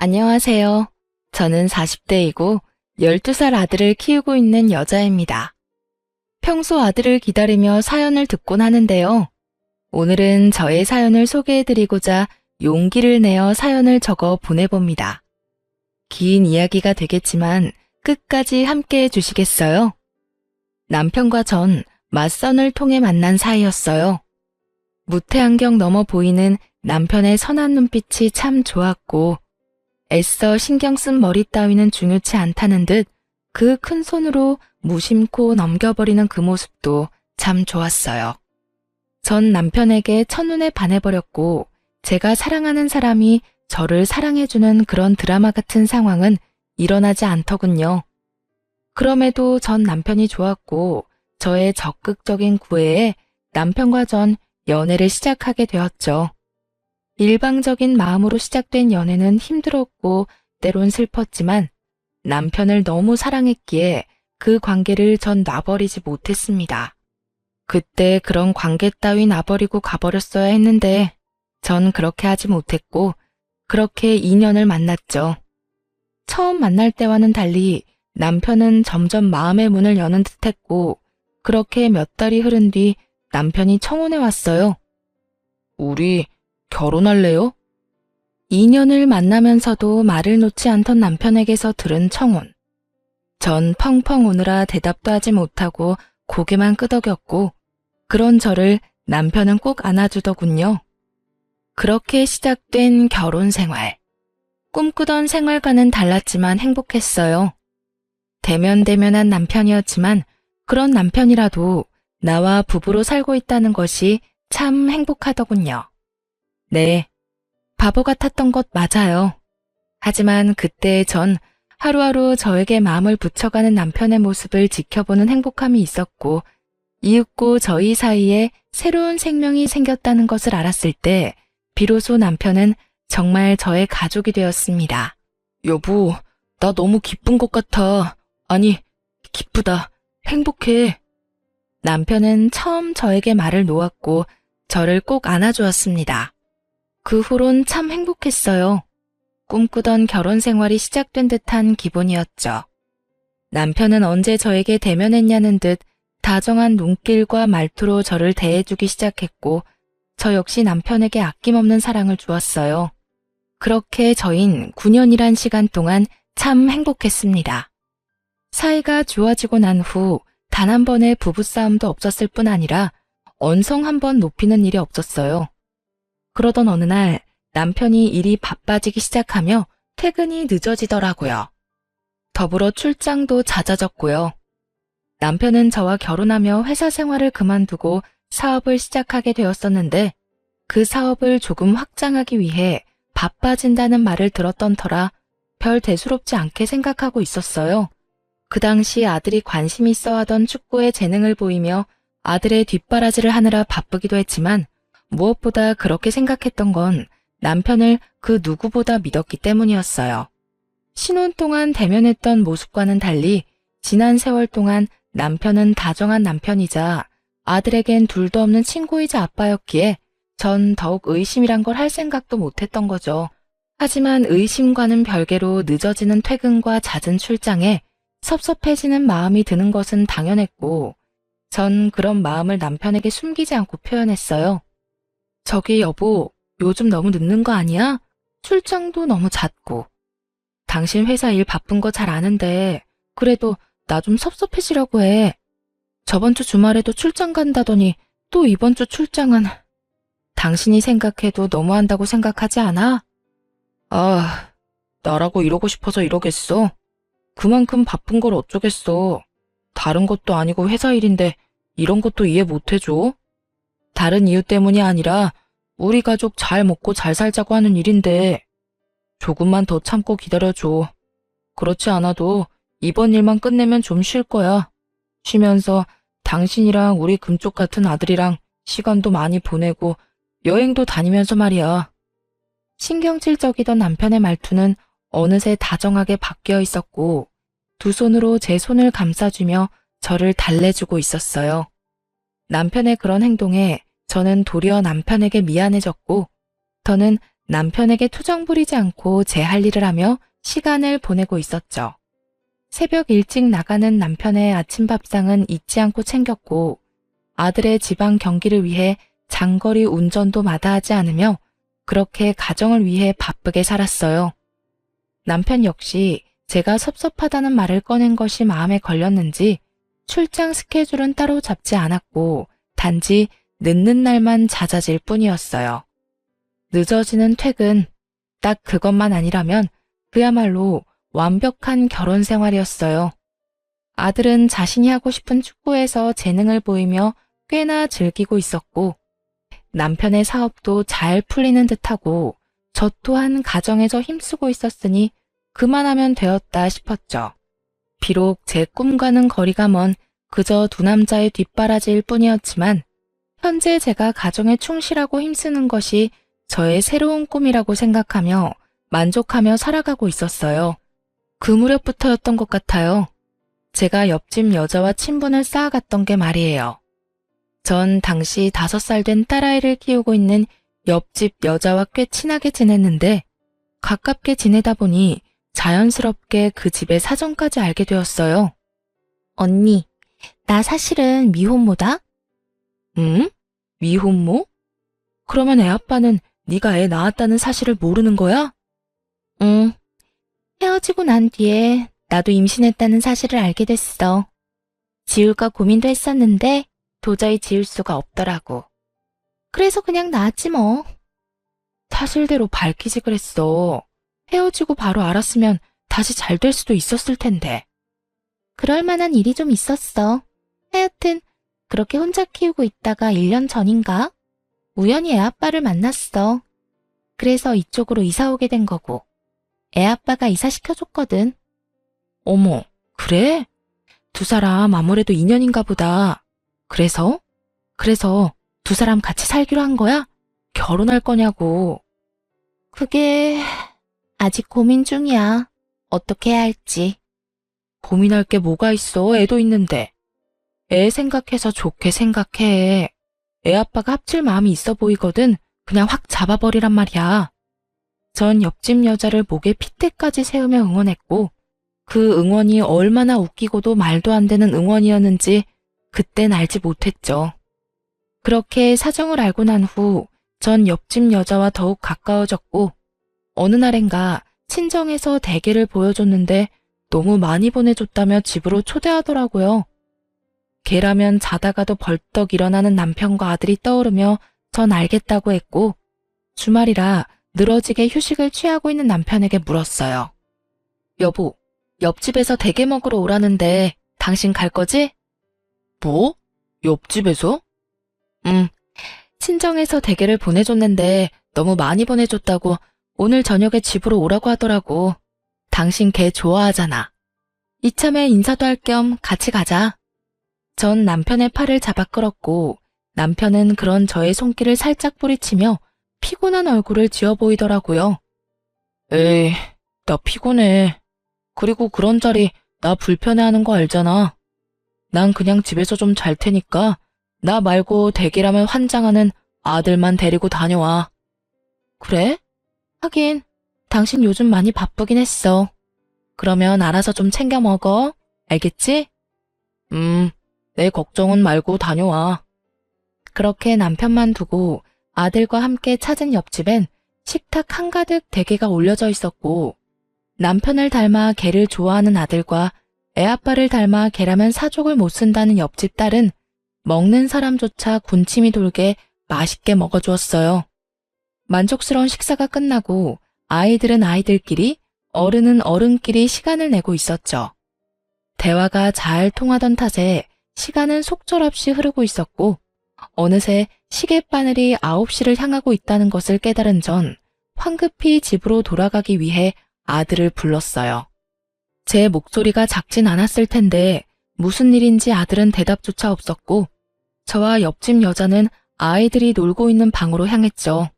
안녕하세요. 저는 40대이고 12살 아들을 키우고 있는 여자입니다. 평소 아들을 기다리며 사연을 듣곤 하는데요. 오늘은 저의 사연을 소개해드리고자 용기를 내어 사연을 적어 보내봅니다. 긴 이야기가 되겠지만 끝까지 함께 해주시겠어요? 남편과 전 맞선을 통해 만난 사이였어요. 무태안경 넘어 보이는 남편의 선한 눈빛이 참 좋았고 애써 신경 쓴 머리 따위는 중요치 않다는 듯 그 큰 손으로 무심코 넘겨버리는 그 모습도 참 좋았어요. 전 남편에게 첫눈에 반해버렸고 제가 사랑하는 사람이 저를 사랑해주는 그런 드라마 같은 상황은 일어나지 않더군요. 그럼에도 전 남편이 좋았고 저의 적극적인 구애에 남편과 전 연애를 시작하게 되었죠. 일방적인 마음으로 시작된 연애는 힘들었고 때론 슬펐지만 남편을 너무 사랑했기에 그 관계를 전 놔버리지 못했습니다. 그때 그런 관계 따위 놔버리고 가버렸어야 했는데 전 그렇게 하지 못했고 그렇게 2년을 만났죠. 처음 만날 때와는 달리 남편은 점점 마음의 문을 여는 듯했고 그렇게 몇 달이 흐른 뒤 남편이 청혼해 왔어요. 우리 결혼할래요? 2년을 만나면서도 말을 놓지 않던 남편에게서 들은 청혼. 전 펑펑 우느라 대답도 하지 못하고 고개만 끄덕였고 그런 저를 남편은 꼭 안아주더군요. 그렇게 시작된 결혼 생활. 꿈꾸던 생활과는 달랐지만 행복했어요. 대면대면한 남편이었지만 그런 남편이라도 나와 부부로 살고 있다는 것이 참 행복하더군요. 네, 바보 같았던 것 맞아요. 하지만 그때 전 하루하루 저에게 마음을 붙여가는 남편의 모습을 지켜보는 행복함이 있었고 이윽고 저희 사이에 새로운 생명이 생겼다는 것을 알았을 때 비로소 남편은 정말 저의 가족이 되었습니다. 여보, 나 너무 기쁜 것 같아. 아니, 기쁘다. 행복해. 남편은 처음 저에게 말을 놓았고 저를 꼭 안아주었습니다. 그 후론 참 행복했어요. 꿈꾸던 결혼 생활이 시작된 듯한 기분이었죠. 남편은 언제 저에게 대면했냐는 듯 다정한 눈길과 말투로 저를 대해주기 시작했고 저 역시 남편에게 아낌없는 사랑을 주었어요. 그렇게 저흰 9년이란 시간 동안 참 행복했습니다. 사이가 좋아지고 난 후 단 한 번의 부부싸움도 없었을 뿐 아니라 언성 한 번 높이는 일이 없었어요. 그러던 어느 날 남편이 일이 바빠지기 시작하며 퇴근이 늦어지더라고요. 더불어 출장도 잦아졌고요. 남편은 저와 결혼하며 회사 생활을 그만두고 사업을 시작하게 되었었는데 그 사업을 조금 확장하기 위해 바빠진다는 말을 들었던 터라 별 대수롭지 않게 생각하고 있었어요. 그 당시 아들이 관심 있어 하던 축구에 재능을 보이며 아들의 뒷바라지를 하느라 바쁘기도 했지만 무엇보다 그렇게 생각했던 건 남편을 그 누구보다 믿었기 때문이었어요. 신혼 동안 대면했던 모습과는 달리 지난 세월 동안 남편은 다정한 남편이자 아들에겐 둘도 없는 친구이자 아빠였기에 전 더욱 의심이란 걸 할 생각도 못했던 거죠. 하지만 의심과는 별개로 늦어지는 퇴근과 잦은 출장에 섭섭해지는 마음이 드는 것은 당연했고 전 그런 마음을 남편에게 숨기지 않고 표현했어요. 저기 여보, 요즘 너무 늦는 거 아니야? 출장도 너무 잦고. 당신 회사 일 바쁜 거 잘 아는데 그래도 나 좀 섭섭해지려고 해. 저번 주 주말에도 출장 간다더니 또 이번 주 출장은 당신이 생각해도 너무한다고 생각하지 않아? 아, 나라고 이러고 싶어서 이러겠어. 그만큼 바쁜 걸 어쩌겠어. 다른 것도 아니고 회사 일인데 이런 것도 이해 못 해줘? 다른 이유 때문이 아니라 우리 가족 잘 먹고 잘 살자고 하는 일인데 조금만 더 참고 기다려줘. 그렇지 않아도 이번 일만 끝내면 좀 쉴 거야. 쉬면서 당신이랑 우리 금쪽 같은 아들이랑 시간도 많이 보내고 여행도 다니면서 말이야. 신경질적이던 남편의 말투는 어느새 다정하게 바뀌어 있었고 두 손으로 제 손을 감싸주며 저를 달래주고 있었어요. 남편의 그런 행동에 저는 도리어 남편에게 미안해졌고 더는 남편에게 투정 부리지 않고 제 할 일을 하며 시간을 보내고 있었죠. 새벽 일찍 나가는 남편의 아침 밥상은 잊지 않고 챙겼고 아들의 지방 경기를 위해 장거리 운전도 마다하지 않으며 그렇게 가정을 위해 바쁘게 살았어요. 남편 역시 제가 섭섭하다는 말을 꺼낸 것이 마음에 걸렸는지 출장 스케줄은 따로 잡지 않았고 단지 늦는 날만 잦아질 뿐이었어요. 늦어지는 퇴근, 딱 그것만 아니라면 그야말로 완벽한 결혼 생활이었어요. 아들은 자신이 하고 싶은 축구에서 재능을 보이며 꽤나 즐기고 있었고 남편의 사업도 잘 풀리는 듯하고 저 또한 가정에서 힘쓰고 있었으니 그만하면 되었다 싶었죠. 비록 제 꿈과는 거리가 먼 그저 두 남자의 뒷바라지일 뿐이었지만 현재 제가 가정에 충실하고 힘쓰는 것이 저의 새로운 꿈이라고 생각하며 만족하며 살아가고 있었어요. 그 무렵부터였던 것 같아요. 제가 옆집 여자와 친분을 쌓아갔던 게 말이에요. 전 당시 5살 된 딸아이를 키우고 있는 옆집 여자와 꽤 친하게 지냈는데 가깝게 지내다 보니 자연스럽게 그 집의 사정까지 알게 되었어요. 언니, 나 사실은 미혼모다? 응? 미혼모? 그러면 애 아빠는 네가 애 낳았다는 사실을 모르는 거야? 응. 헤어지고 난 뒤에 나도 임신했다는 사실을 알게 됐어. 지울까 고민도 했었는데 도저히 지울 수가 없더라고. 그래서 그냥 낳았지 뭐. 사실대로 밝히지 그랬어. 헤어지고 바로 알았으면 다시 잘 될 수도 있었을 텐데. 그럴 만한 일이 좀 있었어. 하여튼 그렇게 혼자 키우고 있다가 1년 전인가? 우연히 애아빠를 만났어. 그래서 이쪽으로 이사 오게 된 거고. 애아빠가 이사시켜줬거든. 어머, 그래? 두 사람 아무래도 인연인가 보다. 그래서 두 사람 같이 살기로 한 거야? 결혼할 거냐고. 그게 아직 고민 중이야. 어떻게 해야 할지. 고민할 게 뭐가 있어? 애도 있는데. 애 생각해서 좋게 생각해. 애 아빠가 합칠 마음이 있어 보이거든. 그냥 확 잡아버리란 말이야. 전 옆집 여자를 목에 핏대까지 세우며 응원했고 그 응원이 얼마나 웃기고도 말도 안 되는 응원이었는지 그땐 알지 못했죠. 그렇게 사정을 알고 난 후 전 옆집 여자와 더욱 가까워졌고 어느 날엔가 친정에서 대게를 보여줬는데 너무 많이 보내줬다며 집으로 초대하더라고요. 걔라면 자다가도 벌떡 일어나는 남편과 아들이 떠오르며 전 알겠다고 했고 주말이라 늘어지게 휴식을 취하고 있는 남편에게 물었어요. 여보, 옆집에서 대게 먹으러 오라는데 당신 갈 거지? 뭐? 옆집에서? 친정에서 대게를 보내줬는데 너무 많이 보내줬다고 오늘 저녁에 집으로 오라고 하더라고. 당신 걔 좋아하잖아. 이참에 인사도 할 겸 같이 가자. 전 남편의 팔을 잡아 끌었고 남편은 그런 저의 손길을 살짝 뿌리치며 피곤한 얼굴을 지어 보이더라고요. 에이, 나 피곤해. 그리고 그런 자리 나 불편해하는 거 알잖아. 난 그냥 집에서 좀 잘 테니까 나 말고 대기라면 환장하는 아들만 데리고 다녀와. 그래? 하긴 당신 요즘 많이 바쁘긴 했어. 그러면 알아서 좀 챙겨 먹어. 알겠지? 내 걱정은 말고 다녀와. 그렇게 남편만 두고 아들과 함께 찾은 옆집엔 식탁 한가득 대게가 올려져 있었고 남편을 닮아 개를 좋아하는 아들과 애아빠를 닮아 개라면 사족을 못 쓴다는 옆집 딸은 먹는 사람조차 군침이 돌게 맛있게 먹어주었어요. 만족스러운 식사가 끝나고 아이들은 아이들끼리, 어른은 어른끼리 시간을 내고 있었죠. 대화가 잘 통하던 탓에 시간은 속절없이 흐르고 있었고 어느새 시계바늘이 9시를 향하고 있다는 것을 깨달은 전 황급히 집으로 돌아가기 위해 아들을 불렀어요. 제 목소리가 작진 않았을 텐데 무슨 일인지 아들은 대답조차 없었고 저와 옆집 여자는 아이들이 놀고 있는 방으로 향했죠.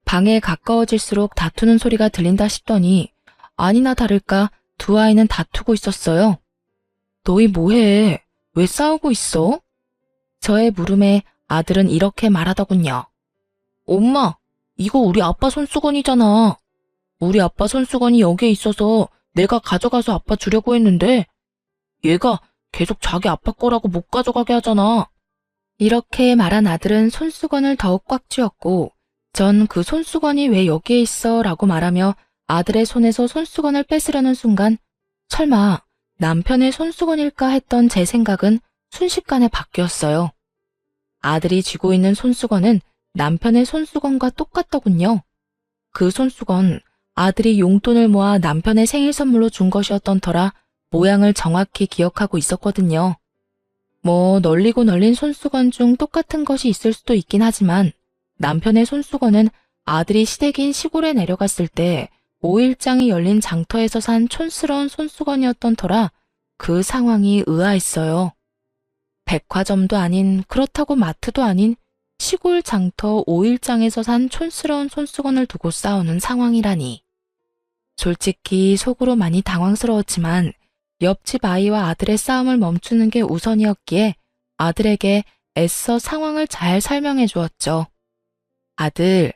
방에 가까워질수록 다투는 소리가 들린다 싶더니 아니나 다를까 두 아이는 다투고 있었어요. 너희 뭐해? 왜 싸우고 있어? 저의 물음에 아들은 이렇게 말하더군요. 엄마, 이거 우리 아빠 손수건이잖아. 우리 아빠 손수건이 여기에 있어서 내가 가져가서 아빠 주려고 했는데 얘가 계속 자기 아빠 거라고 못 가져가게 하잖아. 이렇게 말한 아들은 손수건을 더욱 꽉 쥐었고 전 그 손수건이 왜 여기에 있어? 라고 말하며 아들의 손에서 손수건을 뺏으려는 순간 설마 남편의 손수건일까 했던 제 생각은 순식간에 바뀌었어요. 아들이 쥐고 있는 손수건은 남편의 손수건과 똑같더군요. 그 손수건, 아들이 용돈을 모아 남편의 생일 선물로 준 것이었던 터라 모양을 정확히 기억하고 있었거든요. 뭐 널리고 널린 손수건 중 똑같은 것이 있을 수도 있긴 하지만 남편의 손수건은 아들이 시댁인 시골에 내려갔을 때 5일장이 열린 장터에서 산 촌스러운 손수건이었던 터라 그 상황이 의아했어요. 백화점도 아닌 그렇다고 마트도 아닌 시골 장터 5일장에서 산 촌스러운 손수건을 두고 싸우는 상황이라니. 솔직히 속으로 많이 당황스러웠지만 옆집 아이와 아들의 싸움을 멈추는 게 우선이었기에 아들에게 애써 상황을 잘 설명해 주었죠. 아들,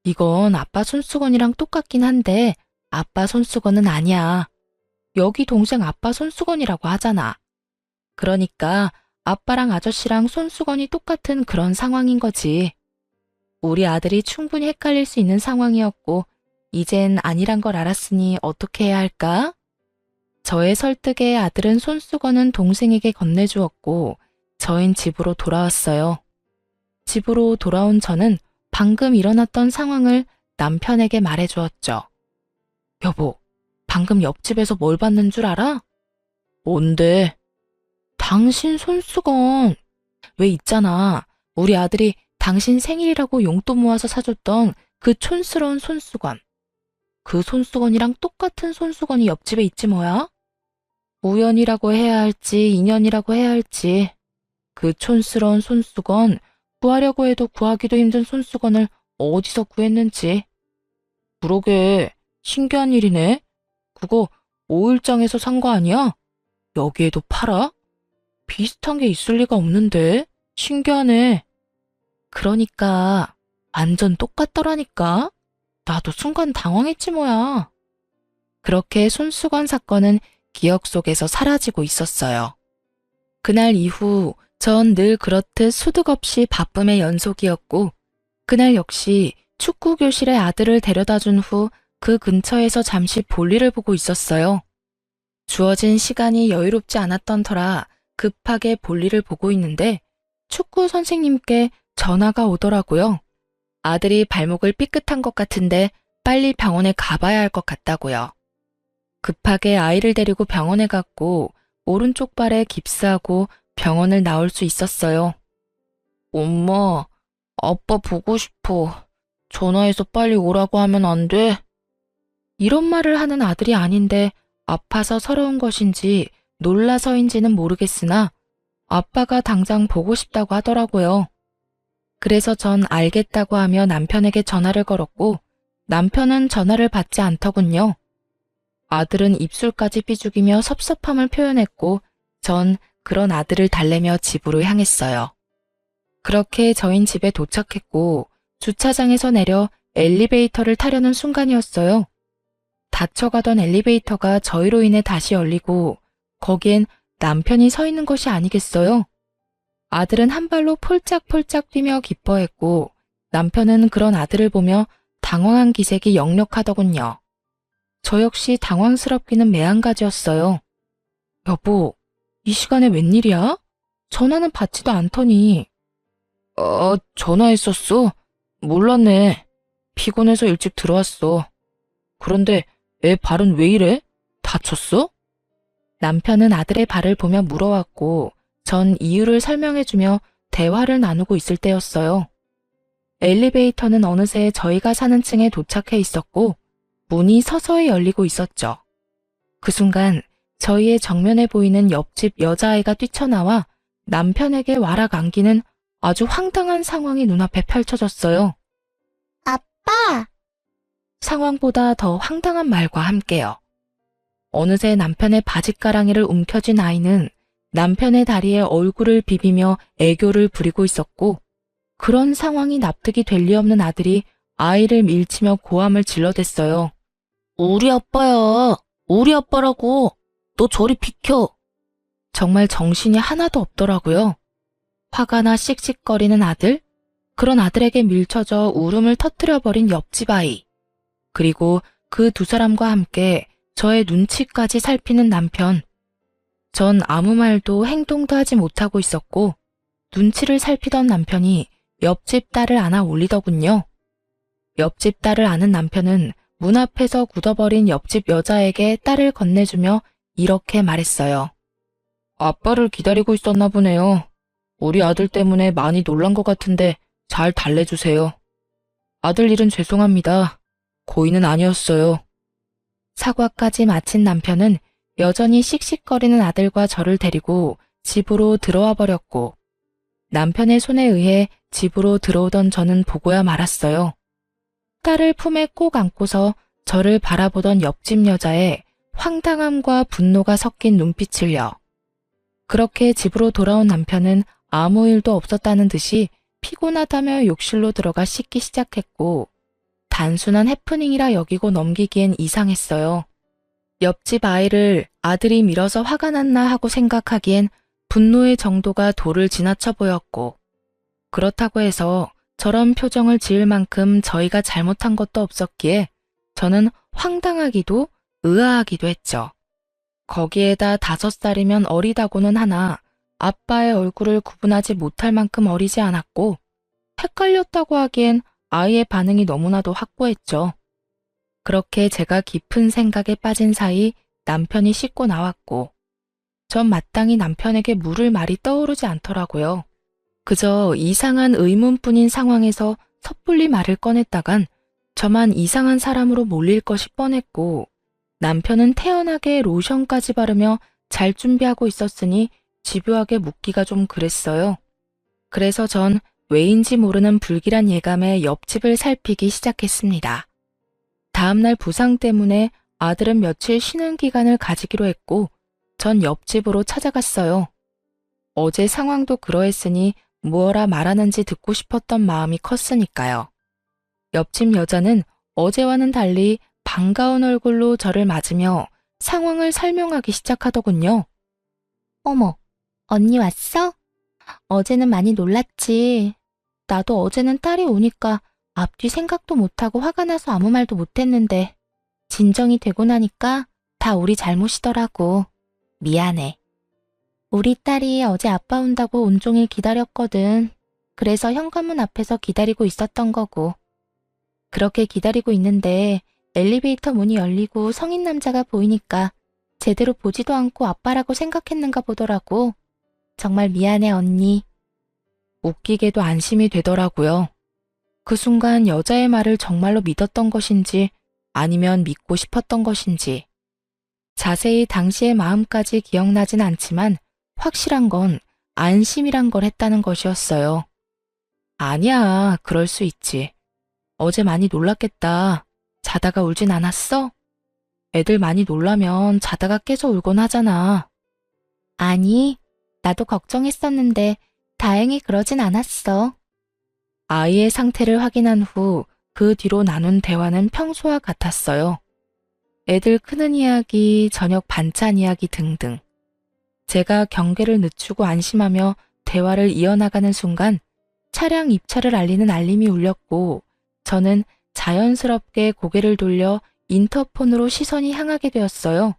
이건 아빠 손수건이랑 똑같긴 한데 아빠 손수건은 아니야. 여기 동생 아빠 손수건이라고 하잖아. 그러니까 아빠랑 아저씨랑 손수건이 똑같은 그런 상황인 거지. 우리 아들이 충분히 헷갈릴 수 있는 상황이었고 이젠 아니란 걸 알았으니 어떻게 해야 할까? 저의 설득에 아들은 손수건은 동생에게 건네주었고 저흰 집으로 돌아왔어요. 집으로 돌아온 저는 방금 일어났던 상황을 남편에게 말해주었죠. 여보, 방금 옆집에서 뭘 봤는 줄 알아? 뭔데? 당신 손수건. 왜 있잖아. 우리 아들이 당신 생일이라고 용돈 모아서 사줬던 그 촌스러운 손수건. 그 손수건이랑 똑같은 손수건이 옆집에 있지 뭐야? 우연이라고 해야 할지 인연이라고 해야 할지 그 촌스러운 손수건 구하려고 해도 구하기도 힘든 손수건을 어디서 구했는지. 그러게 신기한 일이네. 그거 5일장에서 산 거 아니야? 여기에도 팔아? 비슷한 게 있을 리가 없는데 신기하네. 그러니까 완전 똑같더라니까. 나도 순간 당황했지 뭐야. 그렇게 손수건 사건은 기억 속에서 사라지고 있었어요. 그날 이후 전 늘 그렇듯 수득 없이 바쁨의 연속이었고 그날 역시 축구 교실에 아들을 데려다 준 후 그 근처에서 잠시 볼일을 보고 있었어요. 주어진 시간이 여유롭지 않았던 터라 급하게 볼일을 보고 있는데 축구 선생님께 전화가 오더라고요. 아들이 발목을 삐끗한 것 같은데 빨리 병원에 가봐야 할 것 같다고요. 급하게 아이를 데리고 병원에 갔고 오른쪽 발에 깁스하고 병원을 나올 수 있었어요. 엄마, 아빠 보고 싶어. 전화해서 빨리 오라고 하면 안 돼? 이런 말을 하는 아들이 아닌데 아파서 서러운 것인지 놀라서인지는 모르겠으나 아빠가 당장 보고 싶다고 하더라고요. 그래서 전 알겠다고 하며 남편에게 전화를 걸었고 남편은 전화를 받지 않더군요. 아들은 입술까지 삐죽이며 섭섭함을 표현했고 전 그런 아들을 달래며 집으로 향했어요. 그렇게 저흰 집에 도착했고 주차장에서 내려 엘리베이터를 타려는 순간이었어요. 닫혀가던 엘리베이터가 저희로 인해 다시 열리고 거기엔 남편이 서 있는 것이 아니겠어요? 아들은 한 발로 폴짝폴짝 뛰며 기뻐했고 남편은 그런 아들을 보며 당황한 기색이 역력하더군요. 저 역시 당황스럽기는 매한가지였어요. 여보, 이 시간에 웬일이야? 전화는 받지도 않더니. 전화했었어? 몰랐네. 피곤해서 일찍 들어왔어. 그런데 애 발은 왜 이래? 다쳤어? 남편은 아들의 발을 보며 물어왔고 전 이유를 설명해주며 대화를 나누고 있을 때였어요. 엘리베이터는 어느새 저희가 사는 층에 도착해 있었고 문이 서서히 열리고 있었죠. 그 순간 저희의 정면에 보이는 옆집 여자아이가 뛰쳐나와 남편에게 와락 안기는 아주 황당한 상황이 눈앞에 펼쳐졌어요. 아빠! 상황보다 더 황당한 말과 함께요. 어느새 남편의 바짓가랑이를 움켜쥔 아이는 남편의 다리에 얼굴을 비비며 애교를 부리고 있었고 그런 상황이 납득이 될 리 없는 아들이 아이를 밀치며 고함을 질러댔어요. 우리 아빠야. 우리 아빠라고. 너 저리 비켜. 정말 정신이 하나도 없더라고요. 화가 나 씩씩거리는 아들? 그런 아들에게 밀쳐져 울음을 터뜨려버린 옆집 아이. 그리고 그 두 사람과 함께 저의 눈치까지 살피는 남편. 전 아무 말도 행동도 하지 못하고 있었고 눈치를 살피던 남편이 옆집 딸을 안아 올리더군요. 옆집 딸을 아는 남편은 문 앞에서 굳어버린 옆집 여자에게 딸을 건네주며 이렇게 말했어요. 아빠를 기다리고 있었나 보네요. 우리 아들 때문에 많이 놀란 것 같은데 잘 달래주세요. 아들 일은 죄송합니다. 고의는 아니었어요. 사과까지 마친 남편은 여전히 씩씩거리는 아들과 저를 데리고 집으로 들어와 버렸고 남편의 손에 의해 집으로 들어오던 저는 보고야 말았어요. 딸을 품에 꼭 안고서 저를 바라보던 옆집 여자의 황당함과 분노가 섞인 눈빛을요. 그렇게 집으로 돌아온 남편은 아무 일도 없었다는 듯이 피곤하다며 욕실로 들어가 씻기 시작했고 단순한 해프닝이라 여기고 넘기기엔 이상했어요. 옆집 아이를 아들이 밀어서 화가 났나 하고 생각하기엔 분노의 정도가 도를 지나쳐 보였고 그렇다고 해서 저런 표정을 지을 만큼 저희가 잘못한 것도 없었기에 저는 황당하기도 의아하기도 했죠. 거기에다 5살이면 어리다고는 하나 아빠의 얼굴을 구분하지 못할 만큼 어리지 않았고 헷갈렸다고 하기엔 아이의 반응이 너무나도 확고했죠. 그렇게 제가 깊은 생각에 빠진 사이 남편이 씻고 나왔고 전 마땅히 남편에게 물을 말이 떠오르지 않더라고요. 그저 이상한 의문뿐인 상황에서 섣불리 말을 꺼냈다간 저만 이상한 사람으로 몰릴 것이 뻔했고 남편은 태연하게 로션까지 바르며 잘 준비하고 있었으니 집요하게 묻기가 좀 그랬어요. 그래서 전 왜인지 모르는 불길한 예감에 옆집을 살피기 시작했습니다. 다음날 부상 때문에 아들은 며칠 쉬는 기간을 가지기로 했고 전 옆집으로 찾아갔어요. 어제 상황도 그러했으니 무엇라 말하는지 듣고 싶었던 마음이 컸으니까요. 옆집 여자는 어제와는 달리 반가운 얼굴로 저를 맞으며 상황을 설명하기 시작하더군요. 어머, 언니 왔어? 어제는 많이 놀랐지. 나도 어제는 딸이 오니까 앞뒤 생각도 못하고 화가 나서 아무 말도 못했는데 진정이 되고 나니까 다 우리 잘못이더라고. 미안해. 우리 딸이 어제 아빠 온다고 온종일 기다렸거든. 그래서 현관문 앞에서 기다리고 있었던 거고. 그렇게 기다리고 있는데 엘리베이터 문이 열리고 성인 남자가 보이니까 제대로 보지도 않고 아빠라고 생각했는가 보더라고. 정말 미안해, 언니. 웃기게도 안심이 되더라고요. 그 순간 여자의 말을 정말로 믿었던 것인지 아니면 믿고 싶었던 것인지. 자세히 당시의 마음까지 기억나진 않지만 확실한 건 안심이란 걸 했다는 것이었어요. 아니야, 그럴 수 있지. 어제 많이 놀랐겠다. 자다가 울진 않았어? 애들 많이 놀라면 자다가 깨서 울곤 하잖아. 아니, 나도 걱정했었는데 다행히 그러진 않았어. 아이의 상태를 확인한 후 그 뒤로 나눈 대화는 평소와 같았어요. 애들 크는 이야기, 저녁 반찬 이야기 등등. 제가 경계를 늦추고 안심하며 대화를 이어나가는 순간 차량 입차를 알리는 알림이 울렸고 저는 자연스럽게 고개를 돌려 인터폰으로 시선이 향하게 되었어요.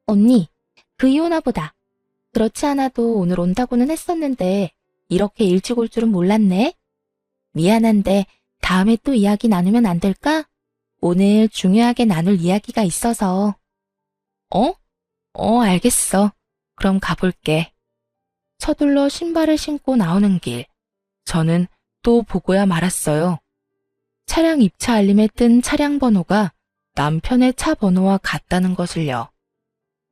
언니, 그이 오나 보다. 그렇지 않아도 오늘 온다고는 했었는데 이렇게 일찍 올 줄은 몰랐네. 미안한데 다음에 또 이야기 나누면 안 될까? 오늘 중요하게 나눌 이야기가 있어서. 알겠어. 그럼 가볼게. 서둘러 신발을 신고 나오는 길. 저는 또 보고야 말았어요. 차량 입차 알림에 뜬 차량 번호가 남편의 차 번호와 같다는 것을요.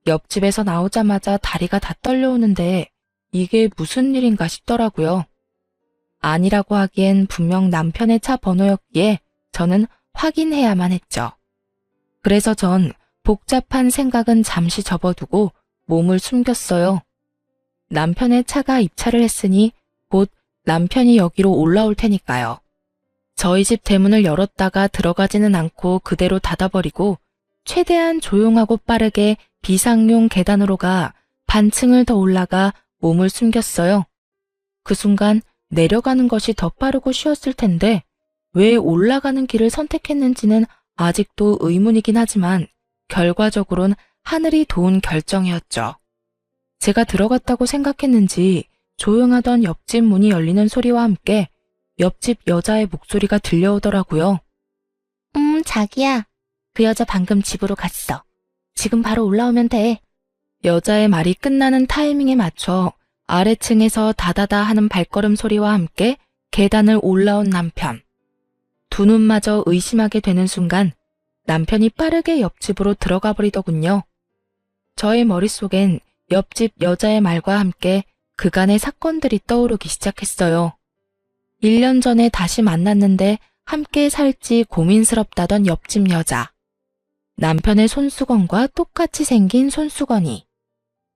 옆집에서 나오자마자 다리가 다 떨려오는데 이게 무슨 일인가 싶더라고요. 아니라고 하기엔 분명 남편의 차 번호였기에 저는 확인해야만 했죠. 그래서 전 복잡한 생각은 잠시 접어두고 몸을 숨겼어요. 남편의 차가 입차를 했으니 곧 남편이 여기로 올라올 테니까요. 저희 집 대문을 열었다가 들어가지는 않고 그대로 닫아버리고 최대한 조용하고 빠르게 비상용 계단으로 가 반층을 더 올라가 몸을 숨겼어요. 그 순간 내려가는 것이 더 빠르고 쉬웠을 텐데 왜 올라가는 길을 선택했는지는 아직도 의문이긴 하지만 결과적으론 하늘이 도운 결정이었죠. 제가 들어갔다고 생각했는지 조용하던 옆집 문이 열리는 소리와 함께 옆집 여자의 목소리가 들려오더라고요. 자기야. 그 여자 방금 집으로 갔어. 지금 바로 올라오면 돼. 여자의 말이 끝나는 타이밍에 맞춰 아래층에서 다다다 하는 발걸음 소리와 함께 계단을 올라온 남편. 두 눈마저 의심하게 되는 순간 남편이 빠르게 옆집으로 들어가 버리더군요. 저의 머릿속엔 옆집 여자의 말과 함께 그간의 사건들이 떠오르기 시작했어요. 1년 전에 다시 만났는데 함께 살지 고민스럽다던 옆집 여자. 남편의 손수건과 똑같이 생긴 손수건이.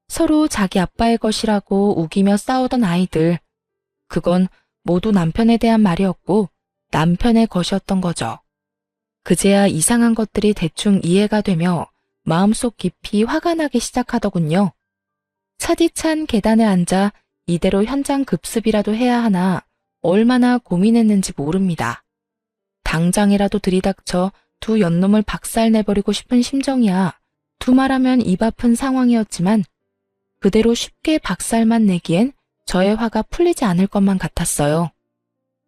서로 자기 아빠의 것이라고 우기며 싸우던 아이들. 그건 모두 남편에 대한 말이었고 남편의 것이었던 거죠. 그제야 이상한 것들이 대충 이해가 되며 마음속 깊이 화가 나기 시작하더군요. 차디찬 계단에 앉아 이대로 현장 급습이라도 해야 하나 얼마나 고민했는지 모릅니다. 당장이라도 들이닥쳐 두 연놈을 박살내버리고 싶은 심정이야 두말하면 입 아픈 상황이었지만 그대로 쉽게 박살만 내기엔 저의 화가 풀리지 않을 것만 같았어요.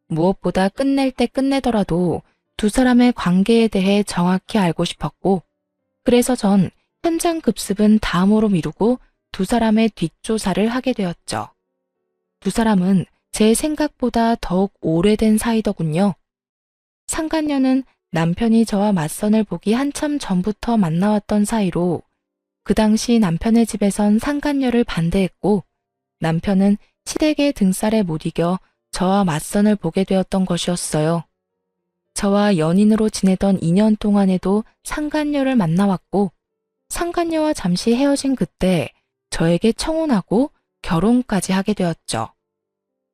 무엇보다 끝낼 때 끝내더라도 두 사람의 관계에 대해 정확히 알고 싶었고 그래서 전 현장 급습은 다음으로 미루고 두 사람의 뒷조사를 하게 되었죠. 두 사람은 제 생각보다 더욱 오래된 사이더군요. 상간녀는 남편이 저와 맞선을 보기 한참 전부터 만나왔던 사이로 그 당시 남편의 집에선 상간녀를 반대했고 남편은 시댁의 등살에 못 이겨 저와 맞선을 보게 되었던 것이었어요. 저와 연인으로 지내던 2년 동안에도 상간녀를 만나왔고 상간녀와 잠시 헤어진 그때 저에게 청혼하고 결혼까지 하게 되었죠.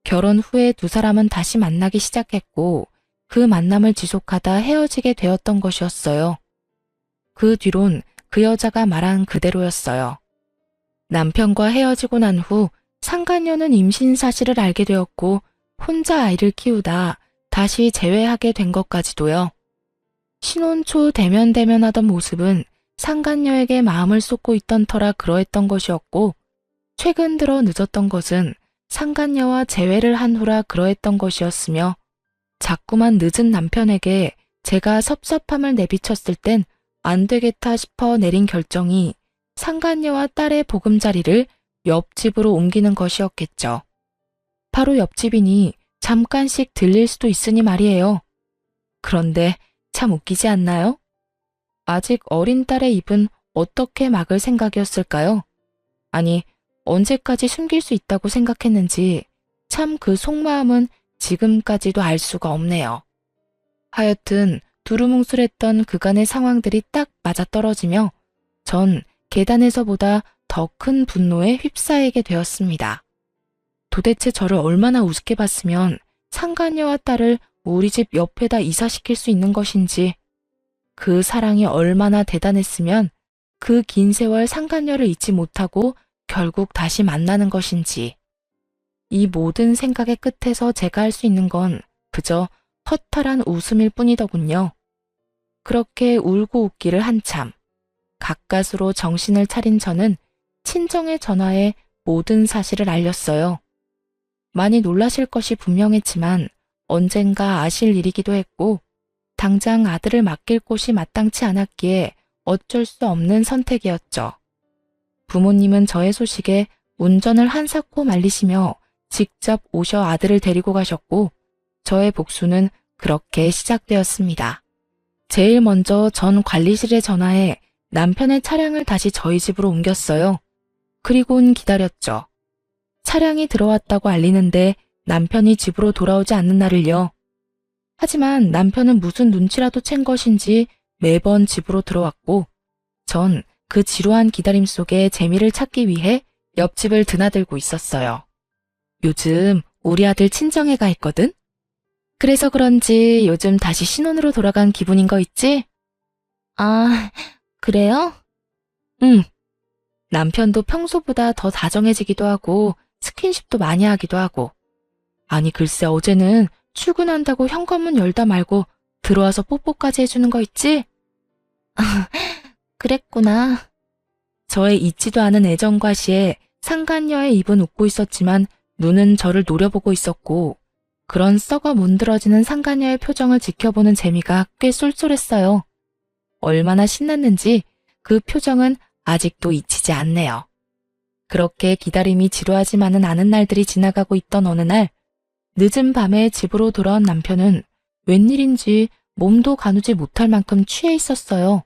결혼 후에 두 사람은 다시 만나기 시작했고 그 만남을 지속하다 헤어지게 되었던 것이었어요. 그 뒤론 그 여자가 말한 그대로였어요. 남편과 헤어지고 난 후 상간녀는 임신 사실을 알게 되었고 혼자 아이를 키우다 다시 재회하게 된 것까지도요. 신혼 초 대면대면하던 모습은 상간녀에게 마음을 쏟고 있던 터라 그러했던 것이었고 최근 들어 늦었던 것은 상간녀와 재회를 한 후라 그러했던 것이었으며 자꾸만 늦은 남편에게 제가 섭섭함을 내비쳤을 땐 안 되겠다 싶어 내린 결정이 상간녀와 딸의 보금자리를 옆집으로 옮기는 것이었겠죠. 바로 옆집이니 잠깐씩 들릴 수도 있으니 말이에요. 그런데 참 웃기지 않나요? 아직 어린 딸의 입은 어떻게 막을 생각이었을까요? 아니, 언제까지 숨길 수 있다고 생각했는지 참 그 속마음은 지금까지도 알 수가 없네요. 하여튼 두루뭉술했던 그간의 상황들이 딱 맞아떨어지며 전 계단에서보다 더 큰 분노에 휩싸이게 되었습니다. 도대체 저를 얼마나 우습게 봤으면 상간녀와 딸을 우리 집 옆에다 이사시킬 수 있는 것인지, 그 사랑이 얼마나 대단했으면 그 긴 세월 상간녀를 잊지 못하고 결국 다시 만나는 것인지. 이 모든 생각의 끝에서 제가 할 수 있는 건 그저 허탈한 웃음일 뿐이더군요. 그렇게 울고 웃기를 한참. 가까스로 정신을 차린 저는 친정의 전화에 모든 사실을 알렸어요. 많이 놀라실 것이 분명했지만 언젠가 아실 일이기도 했고 당장 아들을 맡길 곳이 마땅치 않았기에 어쩔 수 없는 선택이었죠. 부모님은 저의 소식에 운전을 한사코 말리시며 직접 오셔 아들을 데리고 가셨고 저의 복수는 그렇게 시작되었습니다. 제일 먼저 전 관리실에 전화해 남편의 차량을 다시 저희 집으로 옮겼어요. 그리고는 기다렸죠. 차량이 들어왔다고 알리는데 남편이 집으로 돌아오지 않는 날을요. 하지만 남편은 무슨 눈치라도 챈 것인지 매번 집으로 들어왔고 전 그 지루한 기다림 속에 재미를 찾기 위해 옆집을 드나들고 있었어요. 요즘 우리 아들 친정에 가 있거든? 그래서 그런지 요즘 다시 신혼으로 돌아간 기분인 거 있지? 아, 그래요? 응. 남편도 평소보다 더 다정해지기도 하고 스킨십도 많이 하기도 하고. 아니 글쎄 어제는 출근한다고 현관문 열다 말고 들어와서 뽀뽀까지 해주는 거 있지? 그랬구나. 저의 잊지도 않은 애정과 시에 상간녀의 입은 웃고 있었지만 눈은 저를 노려보고 있었고 그런 썩어 문드러지는 상간녀의 표정을 지켜보는 재미가 꽤 쏠쏠했어요. 얼마나 신났는지 그 표정은 아직도 잊히지 않네요. 그렇게 기다림이 지루하지만은 않은 날들이 지나가고 있던 어느 날 늦은 밤에 집으로 돌아온 남편은 웬일인지 몸도 가누지 못할 만큼 취해 있었어요.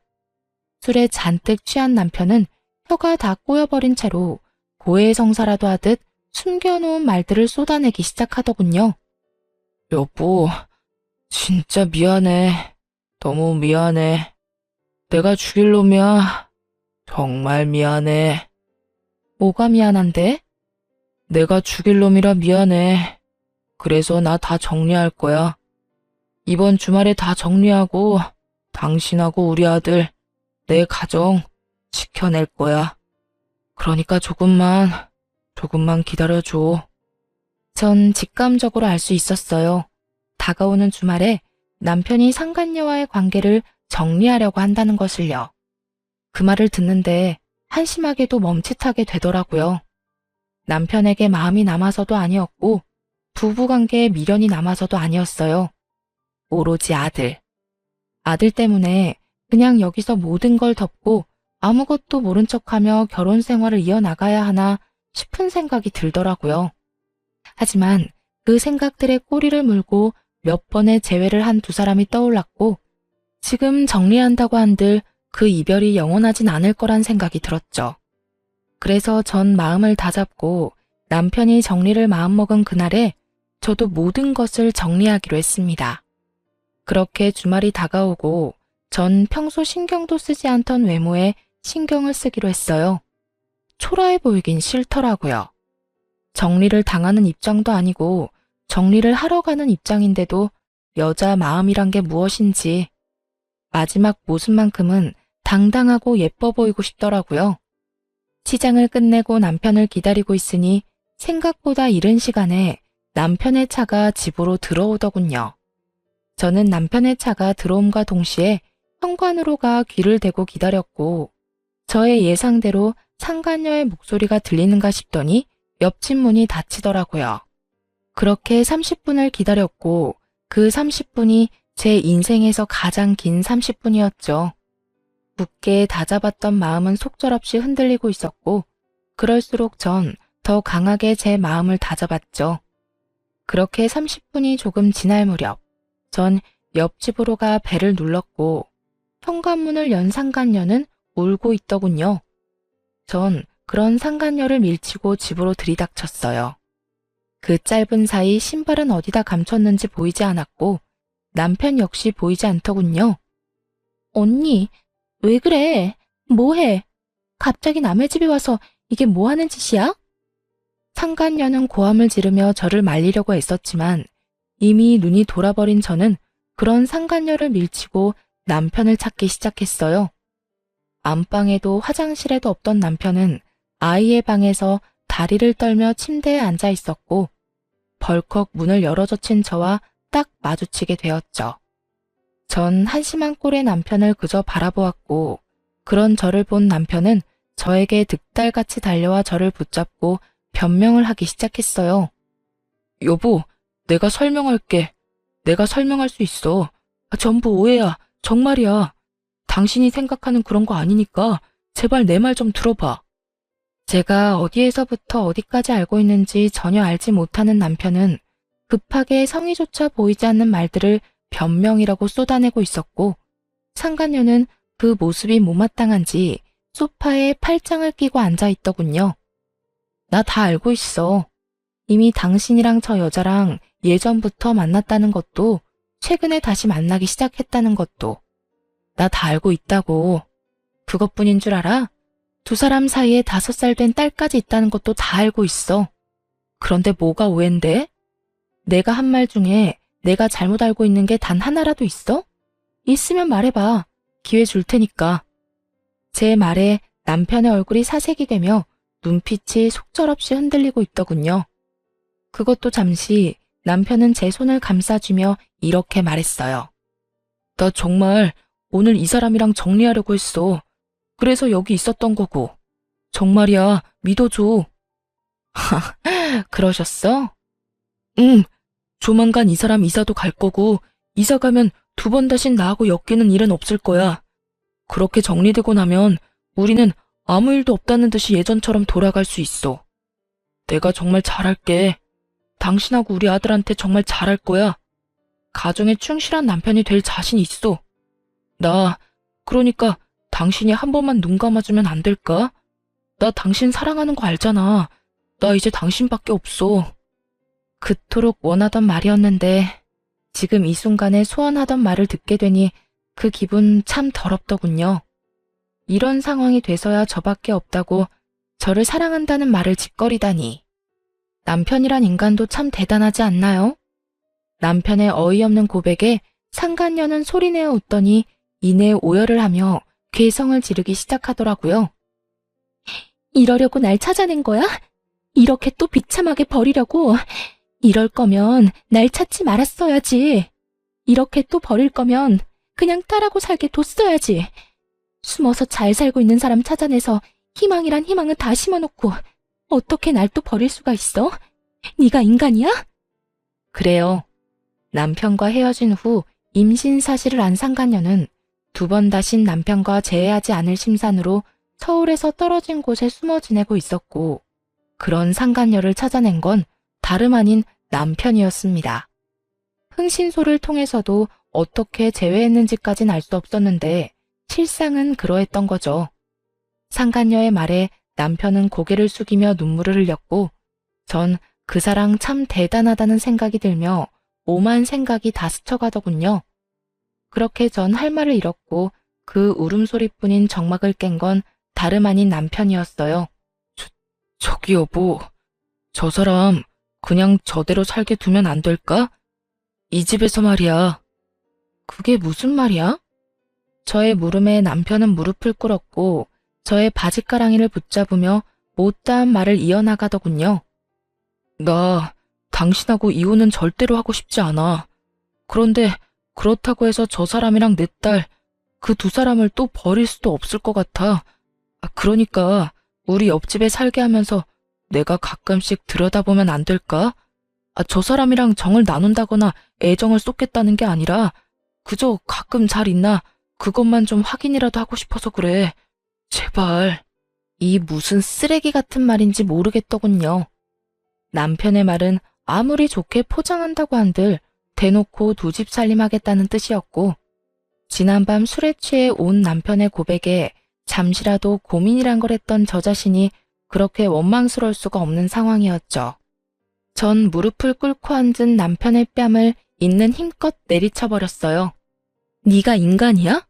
술에 잔뜩 취한 남편은 혀가 다 꼬여버린 채로 고해성사라도 하듯 숨겨놓은 말들을 쏟아내기 시작하더군요. 여보, 진짜 미안해. 너무 미안해. 내가 죽일 놈이야. 정말 미안해. 뭐가 미안한데? 내가 죽일 놈이라 미안해. 그래서 나 다 정리할 거야. 이번 주말에 다 정리하고 당신하고 우리 아들, 내 가정 지켜낼 거야. 그러니까 조금만 기다려줘. 전 직감적으로 알 수 있었어요. 다가오는 주말에 남편이 상간녀와의 관계를 정리하려고 한다는 것을요. 그 말을 듣는데 한심하게도 멈칫하게 되더라고요. 남편에게 마음이 남아서도 아니었고 부부관계에 미련이 남아서도 아니었어요. 오로지 아들. 아들 때문에 그냥 여기서 모든 걸 덮고 아무것도 모른 척하며 결혼 생활을 이어나가야 하나 싶은 생각이 들더라고요. 하지만 그 생각들의 꼬리를 물고 몇 번의 재회를 한 두 사람이 떠올랐고 지금 정리한다고 한들 그 이별이 영원하진 않을 거란 생각이 들었죠. 그래서 전 마음을 다잡고 남편이 정리를 마음먹은 그날에 저도 모든 것을 정리하기로 했습니다. 그렇게 주말이 다가오고 전 평소 신경도 쓰지 않던 외모에 신경을 쓰기로 했어요. 초라해 보이긴 싫더라고요. 정리를 당하는 입장도 아니고 정리를 하러 가는 입장인데도 여자 마음이란 게 무엇인지 마지막 모습만큼은 당당하고 예뻐 보이고 싶더라고요. 시장을 끝내고 남편을 기다리고 있으니 생각보다 이른 시간에 남편의 차가 집으로 들어오더군요. 저는 남편의 차가 들어옴과 동시에 현관으로 가 귀를 대고 기다렸고 저의 예상대로 상간녀의 목소리가 들리는가 싶더니 옆집 문이 닫히더라고요. 그렇게 30분을 기다렸고 그 30분이 제 인생에서 가장 긴 30분이었죠. 굳게 다잡았던 마음은 속절없이 흔들리고 있었고 그럴수록 전 더 강하게 제 마음을 다잡았죠. 그렇게 30분이 조금 지날 무렵 전 옆집으로 가 벨을 눌렀고 현관문을 연 상간녀는 울고 있더군요. 전 그런 상간녀를 밀치고 집으로 들이닥쳤어요. 그 짧은 사이 신발은 어디다 감췄는지 보이지 않았고 남편 역시 보이지 않더군요. 언니, 왜 그래? 뭐해? 갑자기 남의 집에 와서 이게 뭐 하는 짓이야? 상간녀는 고함을 지르며 저를 말리려고 애썼지만 이미 눈이 돌아버린 저는 그런 상간녀를 밀치고 남편을 찾기 시작했어요. 안방에도 화장실에도 없던 남편은 아이의 방에서 다리를 떨며 침대에 앉아 있었고 벌컥 문을 열어젖힌 저와 딱 마주치게 되었죠. 전 한심한 꼴의 남편을 그저 바라보았고 그런 저를 본 남편은 저에게 득달같이 달려와 저를 붙잡고 변명을 하기 시작했어요. 여보, 내가 설명할게. 내가 설명할 수 있어. 전부 오해야. 정말이야. 당신이 생각하는 그런 거 아니니까 제발 내 말 좀 들어봐. 제가 어디에서부터 어디까지 알고 있는지 전혀 알지 못하는 남편은 급하게 성의조차 보이지 않는 말들을 변명이라고 쏟아내고 있었고 상간녀는 그 모습이 못마땅한지 소파에 팔짱을 끼고 앉아 있더군요. 나 다 알고 있어. 이미 당신이랑 저 여자랑 예전부터 만났다는 것도 최근에 다시 만나기 시작했다는 것도 나 다 알고 있다고. 그것뿐인 줄 알아? 두 사람 사이에 5살 된 딸까지 있다는 것도 다 알고 있어. 그런데 뭐가 오해인데? 내가 한 말 중에 내가 잘못 알고 있는 게 단 하나라도 있어? 있으면 말해봐. 기회 줄 테니까. 제 말에 남편의 얼굴이 사색이 되며 눈빛이 속절없이 흔들리고 있더군요. 그것도 잠시 남편은 제 손을 감싸주며 이렇게 말했어요. 나 정말 오늘 이 사람이랑 정리하려고 했어. 그래서 여기 있었던 거고. 정말이야, 믿어줘. 그러셨어? 응, 조만간 이 사람 이사도 갈 거고, 이사 가면 2번 다신 나하고 엮이는 일은 없을 거야. 그렇게 정리되고 나면 우리는 아무 일도 없다는 듯이 예전처럼 돌아갈 수 있어. 내가 정말 잘할게. 당신하고 우리 아들한테 정말 잘할 거야. 가정에 충실한 남편이 될 자신 있어. 그러니까 당신이 한 번만 눈 감아주면 안 될까? 나 당신 사랑하는 거 알잖아. 나 이제 당신밖에 없어. 그토록 원하던 말이었는데 지금 이 순간에 소원하던 말을 듣게 되니 그 기분 참 더럽더군요. 이런 상황이 돼서야 저밖에 없다고 저를 사랑한다는 말을 짓거리다니. 남편이란 인간도 참 대단하지 않나요? 남편의 어이없는 고백에 상간녀는 소리내어 웃더니 이내 오열을 하며 괴성을 지르기 시작하더라고요. 이러려고 날 찾아낸 거야? 이렇게 또 비참하게 버리려고? 이럴 거면 날 찾지 말았어야지. 이렇게 또 버릴 거면 그냥 딸하고 살게 뒀어야지. 숨어서 잘 살고 있는 사람 찾아내서 희망이란 희망은 다 심어놓고 어떻게 날 또 버릴 수가 있어? 네가 인간이야? 그래요. 남편과 헤어진 후 임신 사실을 안 상간녀는 2번 다신 남편과 재회하지 않을 심산으로 서울에서 떨어진 곳에 숨어 지내고 있었고, 그런 상간녀를 찾아낸 건 다름 아닌 남편이었습니다. 흥신소를 통해서도 어떻게 재회했는지까진 알 수 없었는데 실상은 그러했던 거죠. 상간녀의 말에 남편은 고개를 숙이며 눈물을 흘렸고, 전 그 사랑 참 대단하다는 생각이 들며 오만 생각이 다 스쳐가더군요. 그렇게 전 할 말을 잃었고 그 울음소리뿐인 정막을 깬 건 다름 아닌 남편이었어요. 저기 여보, 저 사람 그냥 저대로 살게 두면 안 될까? 이 집에서 말이야. 그게 무슨 말이야? 저의 물음에 남편은 무릎을 꿇었고 저의 바지가랑이를 붙잡으며 못다한 말을 이어나가더군요. 나 당신하고 이혼은 절대로 하고 싶지 않아. 그런데 그렇다고 해서 저 사람이랑 내 딸, 그 2사람을 또 버릴 수도 없을 것 같아. 그러니까 우리 옆집에 살게 하면서 내가 가끔씩 들여다보면 안 될까? 저 사람이랑 정을 나눈다거나 애정을 쏟겠다는 게 아니라 그저 가끔 잘 있나 그것만 좀 확인이라도 하고 싶어서 그래. 제발. 이 무슨 쓰레기 같은 말인지 모르겠더군요. 남편의 말은 아무리 좋게 포장한다고 한들 대놓고 2집 살림하겠다는 뜻이었고, 지난밤 술에 취해 온 남편의 고백에 잠시라도 고민이란 걸 했던 저 자신이 그렇게 원망스러울 수가 없는 상황이었죠. 전 무릎을 꿇고 앉은 남편의 뺨을 있는 힘껏 내리쳐버렸어요. 네가 인간이야?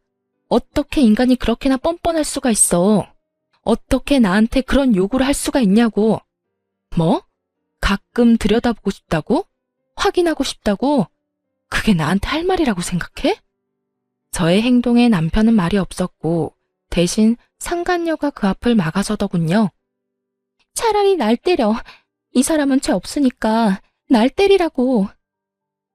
어떻게 인간이 그렇게나 뻔뻔할 수가 있어? 어떻게 나한테 그런 요구를 할 수가 있냐고. 뭐? 가끔 들여다보고 싶다고? 확인하고 싶다고? 그게 나한테 할 말이라고 생각해? 저의 행동에 남편은 말이 없었고 대신 상간녀가 그 앞을 막아서더군요. 차라리 날 때려. 이 사람은 죄 없으니까 날 때리라고.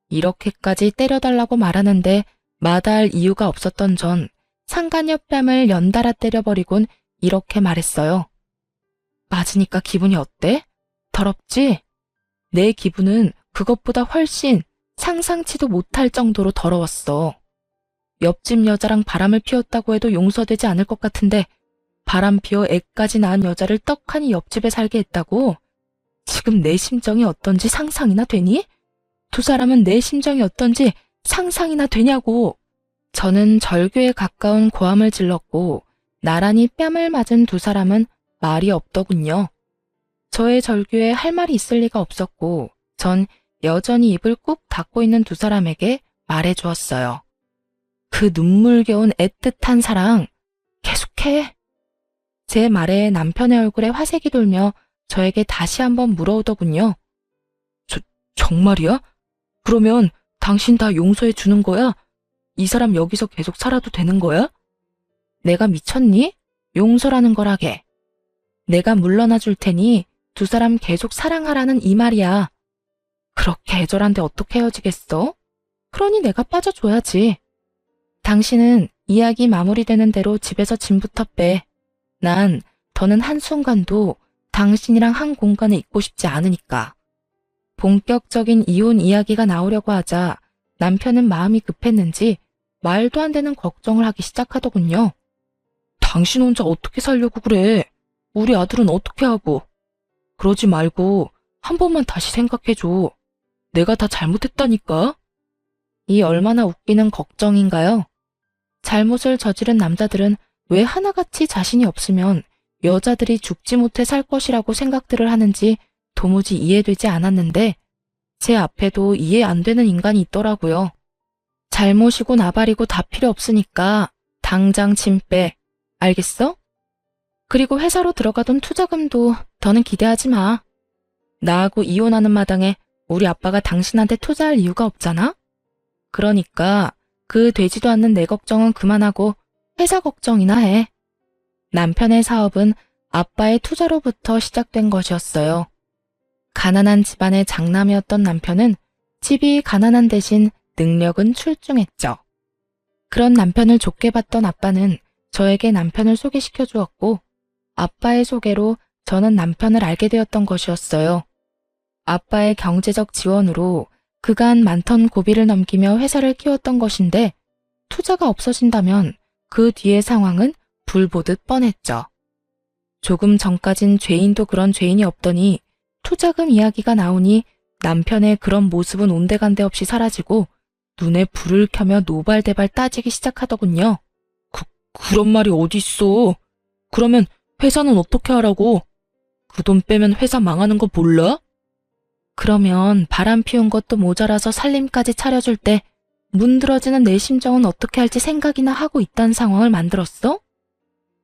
이렇게까지 때려달라고 말하는데 마다할 이유가 없었던 전 상간녀 뺨을 연달아 때려버리곤 이렇게 말했어요. 맞으니까 기분이 어때? 더럽지? 내 기분은 그것보다 훨씬 상상치도 못할 정도로 더러웠어. 옆집 여자랑 바람을 피웠다고 해도 용서되지 않을 것 같은데 바람 피워 애까지 낳은 여자를 떡하니 옆집에 살게 했다고? 지금 내 심정이 어떤지 상상이나 되니? 2사람은 내 심정이 어떤지 상상이나 되냐고. 저는 절규에 가까운 고함을 질렀고 나란히 뺨을 맞은 2사람은 말이 없더군요. 저의 절규에 할 말이 있을 리가 없었고 전 여전히 입을 꾹 닫고 있는 2사람에게 말해주었어요. 그 눈물겨운 애틋한 사랑 계속해. 제 말에 남편의 얼굴에 화색이 돌며 저에게 다시 한번 물어오더군요. 정말이야? 그러면 당신 다 용서해 주는 거야? 이 사람 여기서 계속 살아도 되는 거야? 내가 미쳤니? 용서라는 거라게. 내가 물러나 줄 테니 두 사람 계속 사랑하라는 이 말이야. 그렇게 애절한데 어떻게 헤어지겠어? 그러니 내가 빠져줘야지. 당신은 이야기 마무리되는 대로 집에서 짐부터 빼. 난 더는 한순간도 당신이랑 한 공간에 있고 싶지 않으니까. 본격적인 이혼 이야기가 나오려고 하자 남편은 마음이 급했는지 말도 안 되는 걱정을 하기 시작하더군요. 당신 혼자 어떻게 살려고 그래? 우리 아들은 어떻게 하고? 그러지 말고 한 번만 다시 생각해줘. 내가 다 잘못했다니까? 이 얼마나 웃기는 걱정인가요? 잘못을 저지른 남자들은 왜 하나같이 자신이 없으면 여자들이 죽지 못해 살 것이라고 생각들을 하는지 도무지 이해되지 않았는데 제 앞에도 이해 안 되는 인간이 있더라고요. 잘못이고 나발이고 다 필요 없으니까 당장 짐 빼. 알겠어? 그리고 회사로 들어가던 투자금도 더는 기대하지 마. 나하고 이혼하는 마당에 우리 아빠가 당신한테 투자할 이유가 없잖아? 그러니까 그 되지도 않는 내 걱정은 그만하고 회사 걱정이나 해. 남편의 사업은 아빠의 투자로부터 시작된 것이었어요. 가난한 집안의 장남이었던 남편은 집이 가난한 대신 능력은 출중했죠. 그런 남편을 좋게 봤던 아빠는 저에게 남편을 소개시켜 주었고 아빠의 소개로 저는 남편을 알게 되었던 것이었어요. 아빠의 경제적 지원으로 그간 많던 고비를 넘기며 회사를 키웠던 것인데 투자가 없어진다면 그 뒤의 상황은 불보듯 뻔했죠. 조금 전까진 죄인도 그런 죄인이 없더니 투자금 이야기가 나오니 남편의 그런 모습은 온데간데 없이 사라지고 눈에 불을 켜며 노발대발 따지기 시작하더군요. 그런 말이 어딨어. 그러면 회사는 어떻게 하라고? 그 돈 빼면 회사 망하는 거 몰라? 그러면 바람 피운 것도 모자라서 살림까지 차려줄 때 문드러지는 내 심정은 어떻게 할지 생각이나 하고 있다는 상황을 만들었어?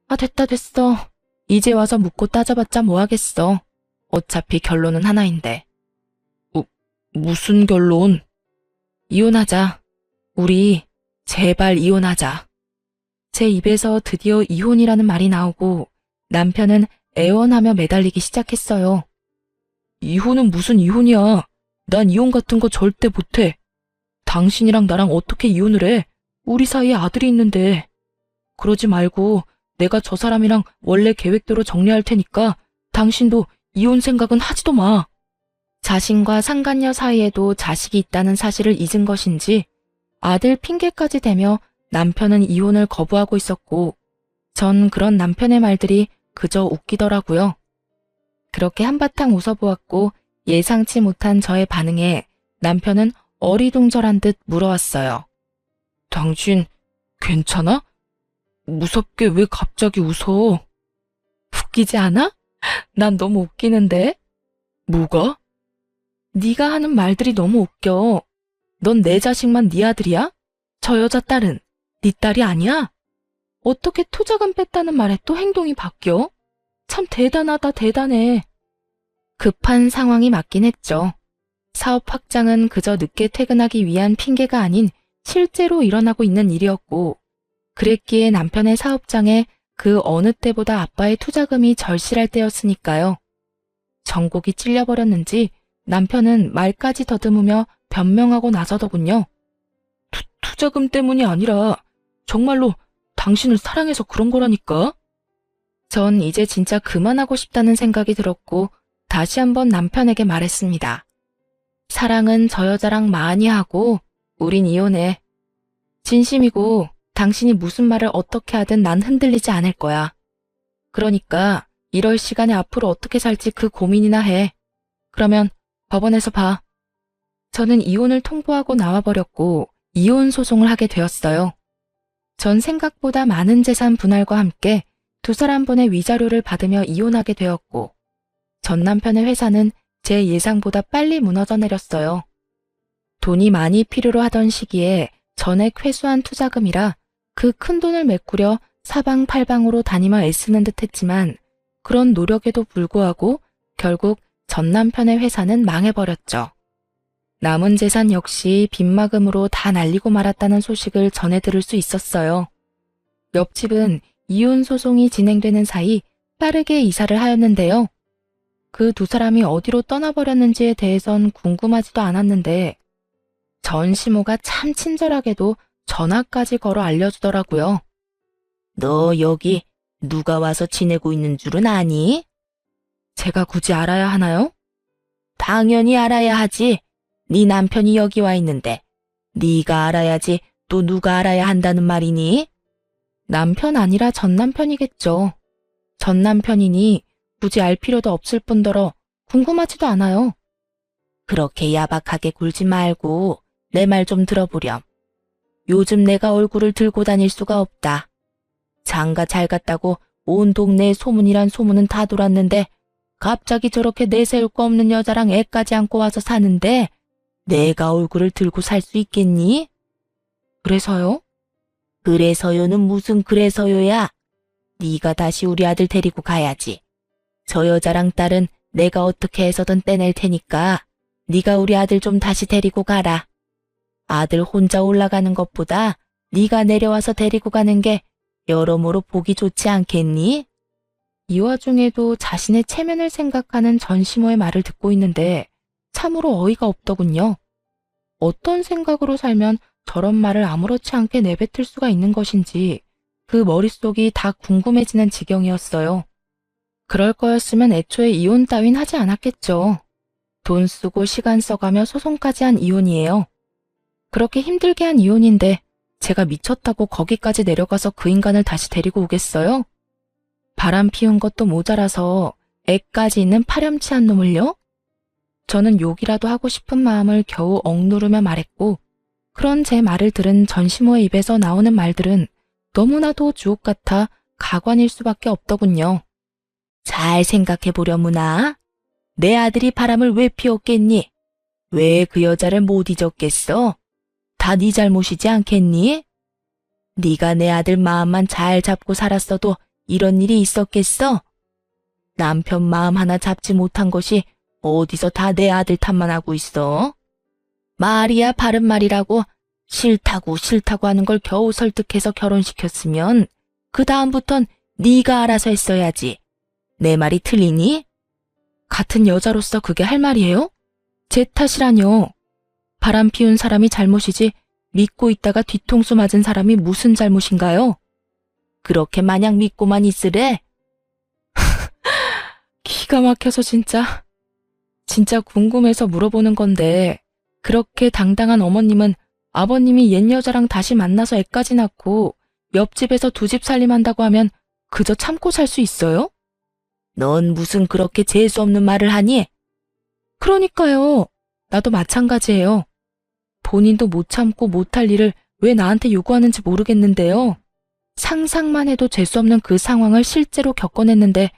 아, 됐어. 이제 와서 묻고 따져봤자 뭐하겠어. 어차피 결론은 하나인데. 무슨 결론? 이혼하자. 우리 제발 이혼하자. 제 입에서 드디어 이혼이라는 말이 나오고 남편은 애원하며 매달리기 시작했어요. 이혼은 무슨 이혼이야. 난 이혼 같은 거 절대 못해. 당신이랑 나랑 어떻게 이혼을 해? 우리 사이에 아들이 있는데. 그러지 말고 내가 저 사람이랑 원래 계획대로 정리할 테니까 당신도 이혼 생각은 하지도 마. 자신과 상간녀 사이에도 자식이 있다는 사실을 잊은 것인지 아들 핑계까지 대며 남편은 이혼을 거부하고 있었고 전 그런 남편의 말들이 그저 웃기더라고요. 그렇게 한바탕 웃어보았고 예상치 못한 저의 반응에 남편은 어리둥절한 듯 물어왔어요. 당신 괜찮아? 무섭게 왜 갑자기 웃어? 웃기지 않아? 난 너무 웃기는데? 뭐가? 네가 하는 말들이 너무 웃겨. 넌 내 자식만 네 아들이야? 저 여자 딸은 네 딸이 아니야? 어떻게 투자금 뺐다는 말에 또 행동이 바뀌어? 참 대단하다, 대단해. 급한 상황이 맞긴 했죠. 사업 확장은 그저 늦게 퇴근하기 위한 핑계가 아닌 실제로 일어나고 있는 일이었고 그랬기에 남편의 사업장에 그 어느 때보다 아빠의 투자금이 절실할 때였으니까요. 전곡이 찔려버렸는지 남편은 말까지 더듬으며 변명하고 나서더군요. 투자금 때문이 아니라 정말로 당신을 사랑해서 그런 거라니까. 전 이제 진짜 그만하고 싶다는 생각이 들었고 다시 한번 남편에게 말했습니다. 사랑은 저 여자랑 많이 하고 우린 이혼해. 진심이고 당신이 무슨 말을 어떻게 하든 난 흔들리지 않을 거야. 그러니까 이럴 시간에 앞으로 어떻게 살지 그 고민이나 해. 그러면 법원에서 봐. 저는 이혼을 통보하고 나와버렸고 이혼 소송을 하게 되었어요. 전 생각보다 많은 재산 분할과 함께 두 사람분의 위자료를 받으며 이혼하게 되었고 전 남편의 회사는 제 예상보다 빨리 무너져 내렸어요. 돈이 많이 필요로 하던 시기에 전액 회수한 투자금이라 그 큰 돈을 메꾸려 사방팔방으로 다니며 애쓰는 듯 했지만 그런 노력에도 불구하고 결국 전 남편의 회사는 망해버렸죠. 남은 재산 역시 빚마금으로 다 날리고 말았다는 소식을 전해 들을 수 있었어요. 옆집은 이혼 소송이 진행되는 사이 빠르게 이사를 하였는데요. 그 두 사람이 어디로 떠나버렸는지에 대해선 궁금하지도 않았는데 전시모가 참 친절하게도 전화까지 걸어 알려주더라고요. 너 여기 누가 와서 지내고 있는 줄은 아니? 제가 굳이 알아야 하나요? 당연히 알아야 하지. 네 남편이 여기 와 있는데 네가 알아야지 또 누가 알아야 한다는 말이니? 남편 아니라 전 남편이겠죠. 전 남편이니 굳이 알 필요도 없을 뿐더러 궁금하지도 않아요. 그렇게 야박하게 굴지 말고 내 말 좀 들어보렴. 요즘 내가 얼굴을 들고 다닐 수가 없다. 장가 잘 갔다고 온 동네에 소문이란 소문은 다 돌았는데 갑자기 저렇게 내세울 거 없는 여자랑 애까지 안고 와서 사는데 내가 얼굴을 들고 살 수 있겠니? 그래서요? 그래서요는 무슨 그래서요야. 네가 다시 우리 아들 데리고 가야지. 저 여자랑 딸은 내가 어떻게 해서든 떼낼 테니까 네가 우리 아들 좀 다시 데리고 가라. 아들 혼자 올라가는 것보다 네가 내려와서 데리고 가는 게 여러모로 보기 좋지 않겠니? 이 와중에도 자신의 체면을 생각하는 전시모의 말을 듣고 있는데 참으로 어이가 없더군요. 어떤 생각으로 살면 저런 말을 아무렇지 않게 내뱉을 수가 있는 것인지 그 머릿속이 다 궁금해지는 지경이었어요. 그럴 거였으면 애초에 이혼 따윈 하지 않았겠죠. 돈 쓰고 시간 써가며 소송까지 한 이혼이에요. 그렇게 힘들게 한 이혼인데 제가 미쳤다고 거기까지 내려가서 그 인간을 다시 데리고 오겠어요? 바람 피운 것도 모자라서 애까지 있는 파렴치한 놈을요? 저는 욕이라도 하고 싶은 마음을 겨우 억누르며 말했고 그런 제 말을 들은 전시모의 입에서 나오는 말들은 너무나도 주옥 같아 가관일 수밖에 없더군요. 잘 생각해보려무나. 내 아들이 바람을 왜 피웠겠니? 왜 그 여자를 못 잊었겠어? 다 네 잘못이지 않겠니? 네가 내 아들 마음만 잘 잡고 살았어도 이런 일이 있었겠어? 남편 마음 하나 잡지 못한 것이 어디서 다 내 아들 탓만 하고 있어? 말이야 바른 말이라고 싫다고 하는 걸 겨우 설득해서 결혼시켰으면 그 다음부턴 네가 알아서 했어야지. 내 말이 틀리니? 같은 여자로서 그게 할 말이에요? 제 탓이라뇨. 바람 피운 사람이 잘못이지 믿고 있다가 뒤통수 맞은 사람이 무슨 잘못인가요? 그렇게 마냥 믿고만 있으래? 기가 막혀서 진짜 궁금해서 물어보는 건데 그렇게 당당한 어머님은 아버님이 옛 여자랑 다시 만나서 애까지 낳고 옆집에서 두 집 살림한다고 하면 그저 참고 살 수 있어요? 넌 무슨 그렇게 재수없는 말을 하니? 그러니까요. 나도 마찬가지예요. 본인도 못 참고 못할 일을 왜 나한테 요구하는지 모르겠는데요. 상상만 해도 재수없는 그 상황을 실제로 겪어냈는데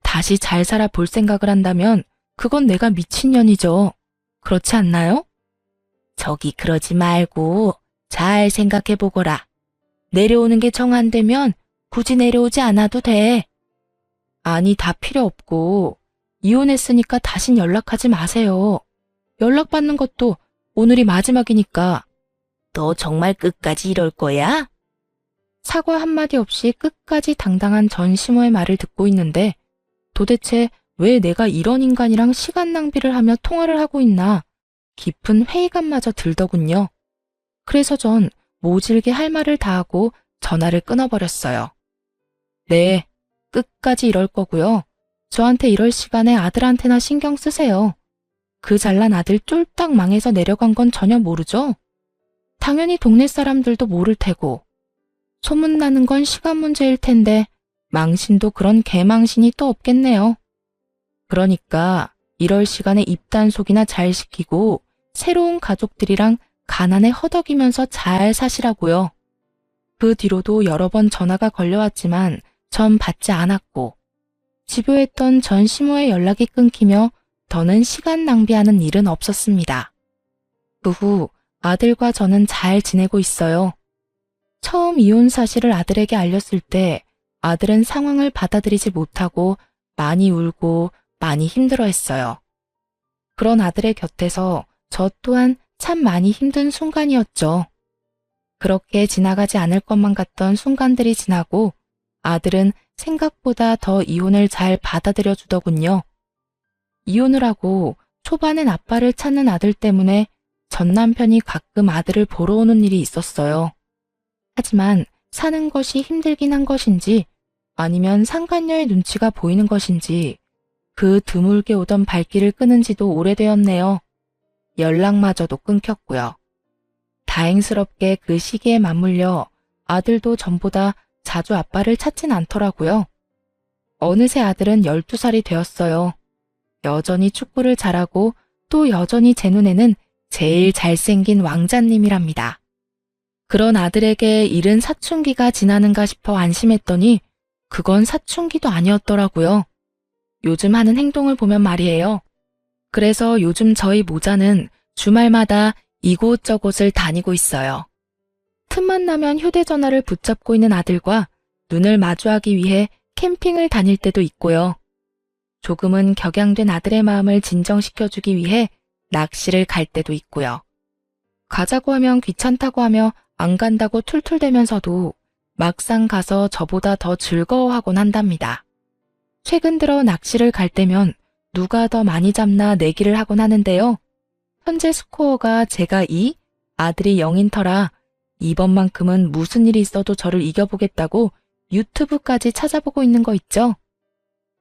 다시 잘 살아 볼 생각을 한다면 그건 내가 미친년이죠. 그렇지 않나요? 저기 그러지 말고 잘 생각해보거라. 내려오는 게 정 안 되면 굳이 내려오지 않아도 돼. 아니 다 필요 없고 이혼했으니까 다신 연락하지 마세요. 연락받는 것도 오늘이 마지막이니까. 너 정말 끝까지 이럴 거야? 사과 한마디 없이 끝까지 당당한 전시모의 말을 듣고 있는데 도대체 왜 내가 이런 인간이랑 시간 낭비를 하며 통화를 하고 있나 깊은 회의감마저 들더군요. 그래서 전 모질게 할 말을 다하고 전화를 끊어버렸어요. 네, 끝까지 이럴 거고요. 저한테 이럴 시간에 아들한테나 신경 쓰세요. 그 잘난 아들 쫄딱 망해서 내려간 건 전혀 모르죠? 당연히 동네 사람들도 모를 테고 소문나는 건 시간 문제일 텐데 망신도 그런 개망신이 또 없겠네요. 그러니까 이럴 시간에 입단속이나 잘 시키고 새로운 가족들이랑 가난에 허덕이면서 잘 사시라고요. 그 뒤로도 여러 번 전화가 걸려왔지만 전 받지 않았고 집요했던 전시모의 연락이 끊기며 더는 시간 낭비하는 일은 없었습니다. 그 후 아들과 저는 잘 지내고 있어요. 처음 이혼 사실을 아들에게 알렸을 때 아들은 상황을 받아들이지 못하고 많이 울고 많이 힘들어했어요. 그런 아들의 곁에서 저 또한 참 많이 힘든 순간이었죠. 그렇게 지나가지 않을 것만 같던 순간들이 지나고 아들은 생각보다 더 이혼을 잘 받아들여 주더군요. 이혼을 하고 초반엔 아빠를 찾는 아들 때문에 전 남편이 가끔 아들을 보러 오는 일이 있었어요. 하지만 사는 것이 힘들긴 한 것인지 아니면 상간녀의 눈치가 보이는 것인지 그 드물게 오던 발길을 끄는 지도 오래되었네요. 연락마저도 끊겼고요. 다행스럽게 그 시기에 맞물려 아들도 전보다 자주 아빠를 찾진 않더라고요. 어느새 아들은 12살이 되었어요. 여전히 축구를 잘하고 또 여전히 제 눈에는 제일 잘생긴 왕자님이랍니다. 그런 아들에게 이른 사춘기가 지나는가 싶어 안심했더니 그건 사춘기도 아니었더라고요. 요즘 하는 행동을 보면 말이에요. 그래서 요즘 저희 모자는 주말마다 이곳저곳을 다니고 있어요. 틈만 나면 휴대전화를 붙잡고 있는 아들과 눈을 마주하기 위해 캠핑을 다닐 때도 있고요. 조금은 격양된 아들의 마음을 진정시켜주기 위해 낚시를 갈 때도 있고요. 가자고 하면 귀찮다고 하며 안 간다고 툴툴대면서도 막상 가서 저보다 더 즐거워하곤 한답니다. 최근 들어 낚시를 갈 때면 누가 더 많이 잡나 내기를 하곤 하는데요. 현재 스코어가 제가 2, 아들이 0인 터라 이번만큼은 무슨 일이 있어도 저를 이겨보겠다고 유튜브까지 찾아보고 있는 거 있죠?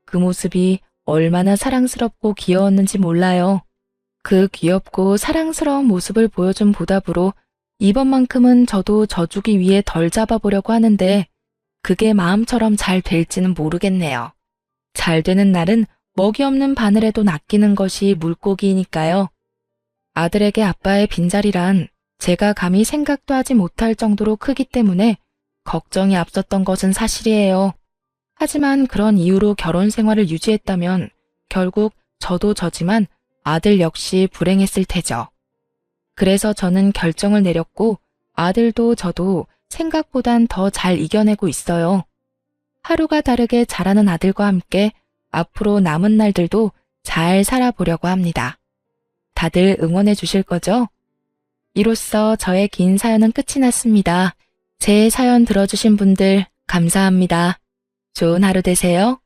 그 모습이 얼마나 사랑스럽고 귀여웠는지 몰라요. 그 귀엽고 사랑스러운 모습을 보여준 보답으로 이번만큼은 저도 져주기 위해 덜 잡아보려고 하는데 그게 마음처럼 잘 될지는 모르겠네요. 잘 되는 날은 먹이 없는 바늘에도 낚이는 것이 물고기니까요. 아들에게 아빠의 빈자리란 제가 감히 생각도 하지 못할 정도로 크기 때문에 걱정이 앞섰던 것은 사실이에요. 하지만 그런 이유로 결혼 생활을 유지했다면 결국 저도 저지만 아들 역시 불행했을 테죠. 그래서 저는 결정을 내렸고 아들도 저도 생각보단 더 잘 이겨내고 있어요. 하루가 다르게 자라는 아들과 함께 앞으로 남은 날들도 잘 살아보려고 합니다. 다들 응원해 주실 거죠? 이로써 저의 긴 사연은 끝이 났습니다. 제 사연 들어주신 분들 감사합니다. 좋은 하루 되세요.